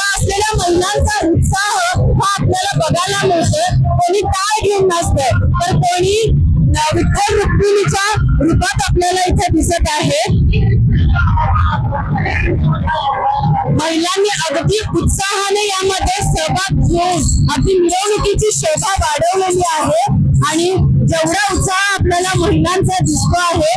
असलेल्या महिलांचा उत्साह हा आपल्याला बघायला मिळतोय. कोणी टाळ घेऊन नसतंय तर कोणी विठ्ठल रुक्मिणीच्या रूपात आपल्याला इथे दिसत आहे. महिलांनी अगदी उत्साहाने यामध्ये सहभाग घेऊन अगदी मिरवणुकीची शोभा वाढवलेली आहे आणि जेवढा उत्साह आपल्याला महिलांचा दिसतो आहे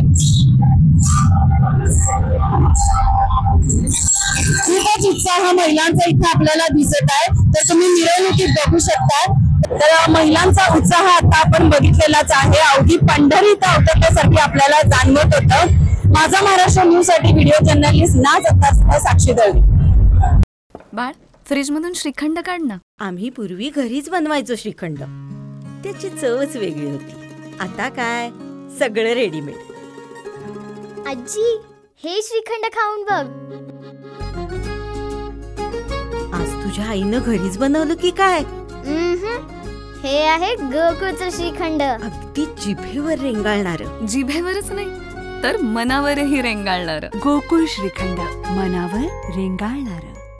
खूपच उत्साह महिलांचा इथे आपल्याला दिसत आहे. तर तुम्ही मिरवणुकीत बघू शकता. तर महिलांचा उत्साह आता आपण बघितलेलाच आहे. अवघी पंढरी तर अवतरण्यासाठी आपल्याला जाणवत होतं. माझा महाराष्ट्र न्यूज साठी व्हिडिओ जर्नलिस्ट नाज अत्तार साक्षी दळवी. बाळ, फ्रीज मधून श्रीखंड काढ ना. आम्ही पूर्वी घरीच बनवायचो श्रीखंड. त्याची चवच वेगळी होती. आता काय सगळं रेडीमेड. आजी, हे श्रीखंड खाऊन बघ. आज तुझ्या आईनं घरीच बनवलं की काय? हे आहे गोकुळचं श्रीखंड. अगदी जिभेवर रेंगाळणार. जिभेवरच नाही तर मनावरही रेंगाळणार. गोकुळ श्रीखंड, मनावर रेंगाळणार.